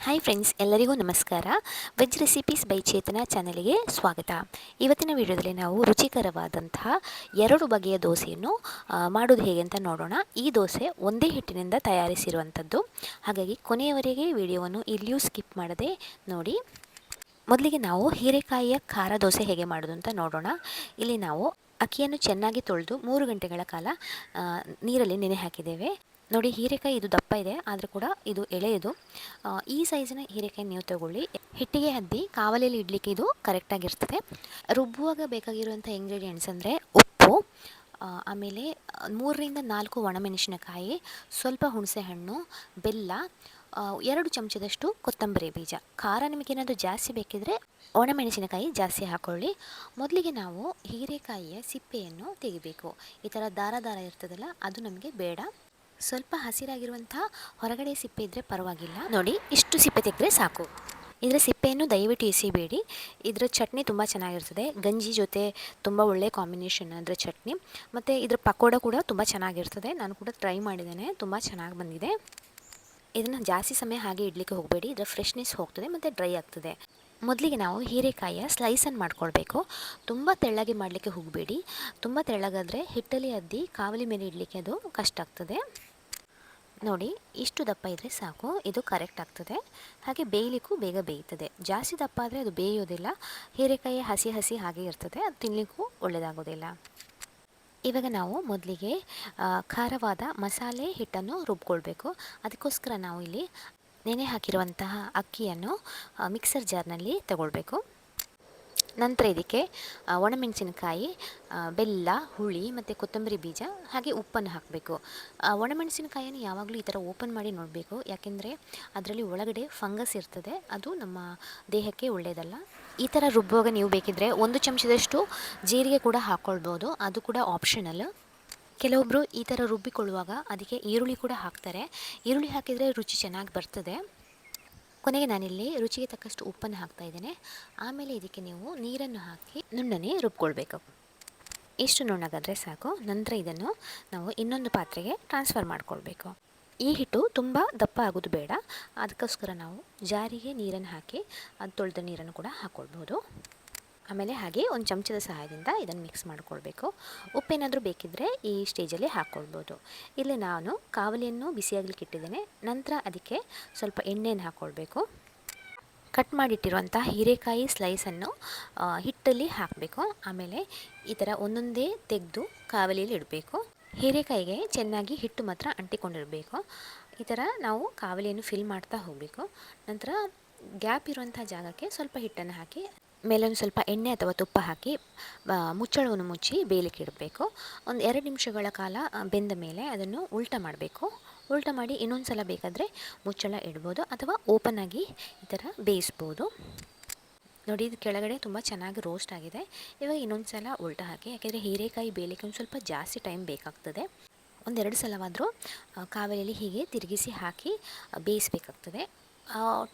Hi friends, ಎಲ್ಲರಿಗೂ ನಮಸ್ಕಾರ. Veg recipes by ಚೇತನ ಚಾನಲ್ಗೆ ಸ್ವಾಗತ. ಇವತ್ತಿನ ವಿಡಿಯೋದಲ್ಲಿ ನಾವು ರುಚಿಕರವಾದಂತಹ 2 ಬಗೆಯ ದೋಸೆಯನ್ನು ಮಾಡೋದು ಹೇಗೆ ಅಂತ ನೋಡೋಣ. ಈ ದೋಸೆ ಒಂದೇ ಹಿಟ್ಟಿನಿಂದ ತಯಾರಿಸಿರುವಂಥದ್ದು. ಹಾಗಾಗಿ ಕೊನೆಯವರೆಗೆ ವಿಡಿಯೋವನ್ನು ಇಲ್ಲಿಯೂ ಸ್ಕಿಪ್ ಮಾಡದೆ ನೋಡಿ. ಮೊದಲಿಗೆ ನಾವು ಹೀರೆಕಾಯಿಯ ಖಾರ ದೋಸೆ ಹೇಗೆ ಮಾಡೋದು ಅಂತ ನೋಡೋಣ. ಇಲ್ಲಿ ನಾವು ಅಕ್ಕಿಯನ್ನು ಚೆನ್ನಾಗಿ ತೊಳೆದು 3 ಗಂಟೆಗಳ ಕಾಲ ನೀರಲ್ಲಿ ನೆನೆ ಹಾಕಿದ್ದೇವೆ. ನೋಡಿ, ಹೀರೆಕಾಯಿ ಇದು ದಪ್ಪ ಇದೆ, ಆದರೂ ಕೂಡ ಇದು ಎಳೆಯದು. ಈ ಸೈಜಿನ ಹೀರೆಕಾಯಿ ನೀವು ತಗೊಳ್ಳಿ. ಹಿಟ್ಟಿಗೆ ಹದ್ದಿ ಕಾವಲಿಯಲ್ಲಿ ಇಡಲಿಕ್ಕೆ ಇದು ಕರೆಕ್ಟಾಗಿರ್ತದೆ. ರುಬ್ಬುವಾಗ ಬೇಕಾಗಿರುವಂಥ ಇಂಗ್ರೀಡಿಯೆಂಟ್ಸ್ ಅಂದರೆ ಉಪ್ಪು, ಆಮೇಲೆ 3ರಿಂದ 4 ಒಣಮೆಣಸಿನಕಾಯಿ, ಸ್ವಲ್ಪ ಹುಣಸೆಹಣ್ಣು, ಬೆಲ್ಲ, 2 ಚಮಚದಷ್ಟು ಕೊತ್ತಂಬರಿ ಬೀಜ. ಖಾರ ನಿಮಗೇನಾದರೂ ಜಾಸ್ತಿ ಬೇಕಿದ್ರೆ ಒಣಮೆಣಸಿನಕಾಯಿ ಜಾಸ್ತಿ ಹಾಕ್ಕೊಳ್ಳಿ. ಮೊದಲಿಗೆ ನಾವು ಹೀರೆಕಾಯಿಯ ಸಿಪ್ಪೆಯನ್ನು ತೆಗಿಬೇಕು. ಈ ಥರ ದಾರ ದಾರ ಇರ್ತದಲ್ಲ, ಅದು ನಮಗೆ ಬೇಡ. ಸ್ವಲ್ಪ ಹಸಿರಾಗಿರುವಂಥ ಹೊರಗಡೆ ಸಿಪ್ಪೆ ಇದ್ದರೆ ಪರವಾಗಿಲ್ಲ. ನೋಡಿ, ಇಷ್ಟು ಸಿಪ್ಪೆ ತೆಗೆದ್ರೆ ಸಾಕು. ಇದರ ಸಿಪ್ಪೆಯನ್ನು ದಯವಿಟ್ಟು ಎಸಿಬೇಡಿ. ಇದರ ಚಟ್ನಿ ತುಂಬ ಚೆನ್ನಾಗಿರ್ತದೆ. ಗಂಜಿ ಜೊತೆ ತುಂಬ ಒಳ್ಳೆಯ ಕಾಂಬಿನೇಷನ್ ಅದರ ಚಟ್ನಿ. ಮತ್ತು ಇದರ ಪಕೋಡ ಕೂಡ ತುಂಬ ಚೆನ್ನಾಗಿರ್ತದೆ. ನಾನು ಕೂಡ ಟ್ರೈ ಮಾಡಿದ್ದೇನೆ, ತುಂಬ ಚೆನ್ನಾಗಿ ಬಂದಿದೆ. ಇದನ್ನು ಜಾಸ್ತಿ ಸಮಯ ಹಾಗೆ ಇಡಲಿಕ್ಕೆ ಹೋಗಬೇಡಿ, ಇದರ ಫ್ರೆಶ್ನೆಸ್ ಹೋಗ್ತದೆ ಮತ್ತು ಡ್ರೈ ಆಗ್ತದೆ. ಮೊದಲಿಗೆ ನಾವು ಹೀರೆಕಾಯಿಯ ಸ್ಲೈಸನ್ನು ಮಾಡ್ಕೊಳ್ಬೇಕು. ತುಂಬ ತೆಳ್ಳಗೆ ಮಾಡಲಿಕ್ಕೆ ಹೋಗಬೇಡಿ. ತುಂಬ ತೆಳ್ಳಗಾದರೆ ಹಿಟ್ಟಲ್ಲಿ ಅದ್ದಿ ಕಾವಲಿ ಮೇಲೆ ಇಡಲಿಕ್ಕೆ ಅದು ಕಷ್ಟ ಆಗ್ತದೆ. ನೋಡಿ, ಇಷ್ಟು ದಪ್ಪ ಇದ್ದರೆ ಸಾಕು, ಇದು ಕರೆಕ್ಟ್ ಆಗ್ತದೆ. ಹಾಗೆ ಬೇಯಲಿಕ್ಕೂ ಬೇಗ ಬೇಯ್ತದೆ. ಜಾಸ್ತಿ ದಪ್ಪ ಆದರೆ ಅದು ಬೇಯೋದಿಲ್ಲ. ಹೀರೆಕಾಯಿ ಹಸಿ ಹಸಿ ಹಾಗೆ ಇರ್ತದೆ, ಅದು ತಿನ್ನಲಿಕ್ಕೂ ಒಳ್ಳೆಯದಾಗೋದಿಲ್ಲ. ಇವಾಗ ನಾವು ಮೊದಲಿಗೆ ಖಾರವಾದ ಮಸಾಲೆ ಹಿಟ್ಟನ್ನು ರುಬ್ಕೊಳ್ಬೇಕು. ಅದಕ್ಕೋಸ್ಕರ ನಾವು ಇಲ್ಲಿ ನೆನೆ ಹಾಕಿರುವಂತಹ ಅಕ್ಕಿಯನ್ನು ಮಿಕ್ಸರ್ ಜಾರ್ನಲ್ಲಿ ತಗೊಳ್ಬೇಕು. ನಂತರ ಇದಕ್ಕೆ ಒಣಮೆಣಸಿನಕಾಯಿ, ಬೆಲ್ಲ, ಹುಳಿ ಮತ್ತು ಕೊತ್ತಂಬರಿ ಬೀಜ, ಹಾಗೆ ಉಪ್ಪನ್ನು ಹಾಕಬೇಕು. ಒಣಮೆಣಸಿನಕಾಯಿಯನ್ನು ಯಾವಾಗಲೂ ಈ ಥರ ಓಪನ್ ಮಾಡಿ ನೋಡಬೇಕು, ಯಾಕೆಂದರೆ ಅದರಲ್ಲಿ ಒಳಗಡೆ ಫಂಗಸ್ ಇರ್ತದೆ, ಅದು ನಮ್ಮ ದೇಹಕ್ಕೆ ಒಳ್ಳೆಯದಲ್ಲ. ಈ ಥರ ರುಬ್ಬುವಾಗ ನೀವು ಬೇಕಿದ್ದರೆ 1 ಚಮಚದಷ್ಟು ಜೀರಿಗೆ ಕೂಡ ಹಾಕ್ಕೊಳ್ಬೋದು, ಅದು ಕೂಡ ಆಪ್ಷನಲ್. ಕೆಲವೊಬ್ಬರು ಈ ಥರ ರುಬ್ಬಿಕೊಳ್ಳುವಾಗ ಅದಕ್ಕೆ ಈರುಳ್ಳಿ ಕೂಡ ಹಾಕ್ತಾರೆ. ಈರುಳ್ಳಿ ಹಾಕಿದರೆ ರುಚಿ ಚೆನ್ನಾಗಿ ಬರ್ತದೆ. ಕೊನೆಗೆ ನಾನಿಲ್ಲಿ ರುಚಿಗೆ ತಕ್ಕಷ್ಟು ಉಪ್ಪನ್ನು ಹಾಕ್ತಾ ಇದ್ದೇನೆ. ಆಮೇಲೆ ಇದಕ್ಕೆ ನೀವು ನೀರನ್ನು ಹಾಕಿ ನುಣ್ಣನೆ ರುಬ್ಕೊಳ್ಬೇಕು. ಇಷ್ಟು ನುಣ್ಣಗಾದರೆ ಸಾಕು. ನಂತರ ಇದನ್ನು ನಾವು ಇನ್ನೊಂದು ಪಾತ್ರೆಗೆ ಟ್ರಾನ್ಸ್ಫರ್ ಮಾಡ್ಕೊಳ್ಬೇಕು. ಈ ಹಿಟ್ಟು ತುಂಬ ದಪ್ಪ ಆಗೋದು ಬೇಡ, ಅದಕ್ಕೋಸ್ಕರ ನಾವು ಜಾರಿಗೆ ನೀರನ್ನು ಹಾಕಿ ಅದು ತೊಳೆದ ನೀರನ್ನು ಕೂಡ ಹಾಕ್ಕೊಳ್ಬೋದು. ಆಮೇಲೆ ಹಾಗೆ 1 ಚಮಚದ ಸಹಾಯದಿಂದ ಇದನ್ನು ಮಿಕ್ಸ್ ಮಾಡ್ಕೊಳ್ಬೇಕು. ಉಪ್ಪೇನಾದರೂ ಬೇಕಿದ್ದರೆ ಈ ಸ್ಟೇಜಲ್ಲಿ ಹಾಕ್ಕೊಳ್ಬೋದು. ಇಲ್ಲಿ ನಾನು ಕಾವಲಿಯನ್ನು ಬಿಸಿಯಾಗಲಿಕ್ಕೆ ಇಟ್ಟಿದ್ದೇನೆ. ನಂತರ ಅದಕ್ಕೆ ಸ್ವಲ್ಪ ಎಣ್ಣೆಯನ್ನು ಹಾಕ್ಕೊಳ್ಬೇಕು. ಕಟ್ ಮಾಡಿಟ್ಟಿರುವಂಥ ಹೀರೆಕಾಯಿ ಸ್ಲೈಸನ್ನು ಹಿಟ್ಟಲ್ಲಿ ಹಾಕಬೇಕು. ಆಮೇಲೆ ಈ ಥರ ಒಂದೊಂದೇ ತೆಗೆದು ಕಾವಲಿಯಲ್ಲಿ ಇಡಬೇಕು. ಹೀರೆಕಾಯಿಗೆ ಚೆನ್ನಾಗಿ ಹಿಟ್ಟು ಮಾತ್ರ ಅಂಟಿಕೊಂಡಿರಬೇಕು. ಈ ಥರ ನಾವು ಕಾವಲಿಯನ್ನು ಫಿಲ್ ಮಾಡ್ತಾ ಹೋಗಬೇಕು. ನಂತರ ಗ್ಯಾಪ್ ಇರುವಂಥ ಜಾಗಕ್ಕೆ ಸ್ವಲ್ಪ ಹಿಟ್ಟನ್ನು ಹಾಕಿ ಮೇಲೊಂದು ಸ್ವಲ್ಪ ಎಣ್ಣೆ ಅಥವಾ ತುಪ್ಪ ಹಾಕಿ ಮುಚ್ಚಳವನ್ನು ಮುಚ್ಚಿ ಬೇಯಲಿಕ್ಕೆ ಇಡಬೇಕು. ಒಂದು 2 ನಿಮಿಷಗಳ ಕಾಲ ಬೆಂದ ಮೇಲೆ ಅದನ್ನು ಉಲ್ಟ ಮಾಡಬೇಕು. ಉಲ್ಟ ಮಾಡಿ ಇನ್ನೊಂದು ಸಲ ಬೇಕಾದರೆ ಮುಚ್ಚಳ ಇಡ್ಬೋದು ಅಥವಾ ಓಪನ್ ಆಗಿ ಈ ಥರ ಬೇಯಿಸ್ಬೋದು. ನೋಡಿ, ಇದು ಕೆಳಗಡೆ ತುಂಬ ಚೆನ್ನಾಗಿ ರೋಸ್ಟ್ ಆಗಿದೆ. ಇವಾಗ ಇನ್ನೊಂದು ಸಲ ಉಲ್ಟ ಹಾಕಿ, ಯಾಕೆಂದರೆ ಹೀರೆಕಾಯಿ ಬೇಯಲಿಕ್ಕೆ ಒಂದು ಸ್ವಲ್ಪ ಜಾಸ್ತಿ ಟೈಮ್ ಬೇಕಾಗ್ತದೆ. 1-2 ಸಲವಾದರೂ ಕಾವಲಿಯಲ್ಲಿ ಹೀಗೆ ತಿರುಗಿಸಿ ಹಾಕಿ ಬೇಯಿಸಬೇಕಾಗ್ತದೆ.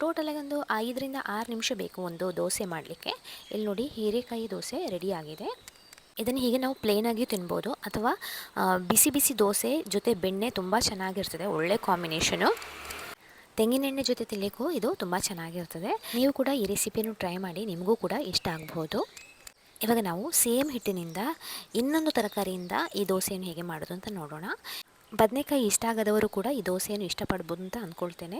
ಟೋಟಲಾಗಿ ಒಂದು 5ರಿಂದ 6 ನಿಮಿಷ ಬೇಕು ಒಂದು ದೋಸೆ ಮಾಡಲಿಕ್ಕೆ. ಇಲ್ಲಿ ನೋಡಿ, ಹೀರೆಕಾಯಿ ದೋಸೆ ರೆಡಿಯಾಗಿದೆ. ಇದನ್ನು ಹೀಗೆ ನಾವು ಪ್ಲೇನಾಗಿಯೂ ತಿನ್ಬೋದು, ಅಥವಾ ಬಿಸಿ ಬಿಸಿ ದೋಸೆ ಜೊತೆ ಬೆಣ್ಣೆ ತುಂಬ ಚೆನ್ನಾಗಿರ್ತದೆ, ಒಳ್ಳೆ ಕಾಂಬಿನೇಷನು. ತೆಂಗಿನೆಣ್ಣೆ ಜೊತೆ ತಿನ್ನಲಿಕ್ಕೂ ಇದು ತುಂಬ ಚೆನ್ನಾಗಿರ್ತದೆ. ನೀವು ಕೂಡ ಈ ರೆಸಿಪಿಯನ್ನು ಟ್ರೈ ಮಾಡಿ, ನಿಮಗೂ ಕೂಡ ಇಷ್ಟ ಆಗ್ಬೋದು. ಇವಾಗ ನಾವು ಸೇಮ್ ಹಿಟ್ಟಿನಿಂದ ಇನ್ನೊಂದು ತರಕಾರಿಯಿಂದ ಈ ದೋಸೆಯನ್ನು ಹೇಗೆ ಮಾಡೋದು ಅಂತ ನೋಡೋಣ. ಬದನೆಕಾಯಿ ಇಷ್ಟ ಆಗದವರು ಕೂಡ ಈ ದೋಸೆಯನ್ನು ಇಷ್ಟಪಡ್ಬೋದು ಅಂತ ಅಂದ್ಕೊಳ್ತೇನೆ.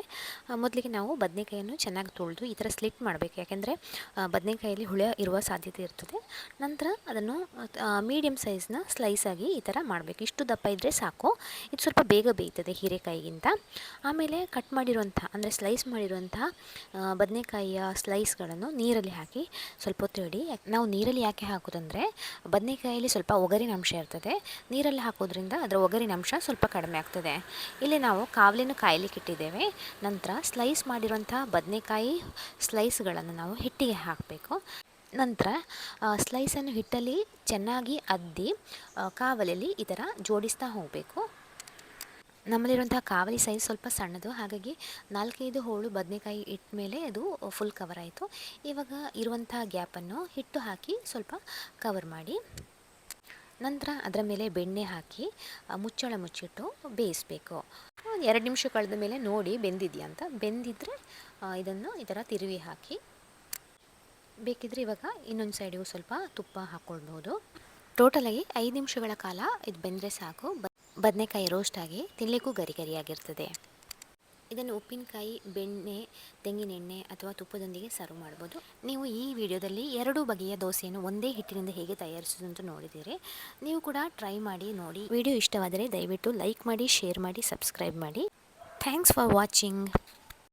ಮೊದಲಿಗೆ ನಾವು ಬದನೆಕಾಯಿಯನ್ನು ಚೆನ್ನಾಗಿ ತೊಳೆದು ಈ ಥರ ಸ್ಲಿಟ್ ಮಾಡಬೇಕು, ಯಾಕೆಂದರೆ ಬದನೆಕಾಯಲ್ಲಿ ಹುಳ ಇರುವ ಸಾಧ್ಯತೆ ಇರ್ತದೆ. ನಂತರ ಅದನ್ನು ಮೀಡಿಯಮ್ ಸೈಜ್ನ ಸ್ಲೈಸಾಗಿ ಈ ಥರ ಮಾಡಬೇಕು. ಇಷ್ಟು ದಪ್ಪ ಇದ್ದರೆ ಸಾಕು, ಇದು ಸ್ವಲ್ಪ ಬೇಗ ಬೇಯ್ತದೆ ಹೀರೆಕಾಯಿಗಿಂತ. ಆಮೇಲೆ ಕಟ್ ಮಾಡಿರುವಂಥ, ಅಂದರೆ ಸ್ಲೈಸ್ ಮಾಡಿರುವಂಥ ಬದನೆಕಾಯಿಯ ಸ್ಲೈಸ್ಗಳನ್ನು ನೀರಲ್ಲಿ ಹಾಕಿ ಸ್ವಲ್ಪ ಹೊತ್ತು ಇಡಿ. ನಾವು ನೀರಲ್ಲಿ ಯಾಕೆ ಹಾಕೋದಂದರೆ ಬದನೆಕಾಯಲ್ಲಿ ಸ್ವಲ್ಪ ಒಗರಿನ ಅಂಶ ಇರ್ತದೆ. ನೀರಲ್ಲಿ ಹಾಕೋದ್ರಿಂದ ಅದರ ಒಗರಿನ ಅಂಶ ಸ್ವಲ್ಪ ಕಡಿಮೆ ಆಗ್ತದೆ. ಇಲ್ಲಿ ನಾವು ಕಾವಲಿಯನ್ನು ಕಾಯಲಿಕ್ಕೆ ಇಟ್ಟಿದ್ದೇವೆ. ನಂತರ ಸ್ಲೈಸ್ ಮಾಡಿರುವಂಥ ಬದನೆಕಾಯಿ ಸ್ಲೈಸ್ಗಳನ್ನು ನಾವು ಹಿಟ್ಟಿಗೆ ಹಾಕಬೇಕು. ನಂತರ ಸ್ಲೈಸನ್ನು ಹಿಟ್ಟಲ್ಲಿ ಚೆನ್ನಾಗಿ ಅದ್ದಿ ಕಾವಲಿಯಲ್ಲಿ ಈ ಥರ ಜೋಡಿಸ್ತಾ ಹೋಗಬೇಕು. ನಮ್ಮಲ್ಲಿರುವಂಥ ಕಾವಲಿ ಸೈಜ್ ಸ್ವಲ್ಪ ಸಣ್ಣದು, ಹಾಗಾಗಿ 4-5 ಹೋಳು ಬದನೆಕಾಯಿ ಇಟ್ಟ ಮೇಲೆ ಅದು ಫುಲ್ ಕವರ್ ಆಯಿತು. ಇವಾಗ ಇರುವಂಥ ಗ್ಯಾಪನ್ನು ಹಿಟ್ಟು ಹಾಕಿ ಸ್ವಲ್ಪ ಕವರ್ ಮಾಡಿ, ನಂತರ ಅದರ ಮೇಲೆ ಬೆಣ್ಣೆ ಹಾಕಿ ಮುಚ್ಚಳ ಮುಚ್ಚಿಟ್ಟು ಬೇಯಿಸಬೇಕು. 2 ನಿಮಿಷ ಕಳೆದ ಮೇಲೆ ನೋಡಿ ಬೆಂದಿದೆಯಾ ಅಂತ. ಬೆಂದಿದ್ದರೆ ಇದನ್ನು ಈ ಥರ ತಿರುವಿ ಹಾಕಿ, ಬೇಕಿದ್ರೆ ಇವಾಗ ಇನ್ನೊಂದು ಸೈಡಿಗೂ ಸ್ವಲ್ಪ ತುಪ್ಪ ಹಾಕ್ಕೊಳ್ಬೋದು. ಟೋಟಲಾಗಿ 5 ನಿಮಿಷಗಳ ಕಾಲ ಇದು ಬೆಂದರೆ ಸಾಕು. ಬದನೆಕಾಯಿ ರೋಸ್ಟ್ ಆಗಿ ತಿನ್ನಲಿಕ್ಕೂ ಗರಿ ಗರಿಯಾಗಿರ್ತದೆ. ಇದನ್ನು ಉಪ್ಪಿನಕಾಯಿ, ಬೆಣ್ಣೆ, ತೆಂಗಿನೆಣ್ಣೆ ಅಥವಾ ತುಪ್ಪದೊಂದಿಗೆ ಸರ್ವ್ ಮಾಡ್ಬೋದು. ನೀವು ಈ ವಿಡಿಯೋದಲ್ಲಿ 2 ಬಗೆಯ ದೋಸೆಯನ್ನು ಒಂದೇ ಹಿಟ್ಟಿನಿಂದ ಹೇಗೆ ತಯಾರಿಸೋದು ಅಂತ ನೋಡಿದ್ದೀರಿ. ನೀವು ಕೂಡ ಟ್ರೈ ಮಾಡಿ ನೋಡಿ. ವಿಡಿಯೋ ಇಷ್ಟವಾದರೆ ದಯವಿಟ್ಟು ಲೈಕ್ ಮಾಡಿ, ಶೇರ್ ಮಾಡಿ, ಸಬ್ಸ್ಕ್ರೈಬ್ ಮಾಡಿ. Thanks for watching.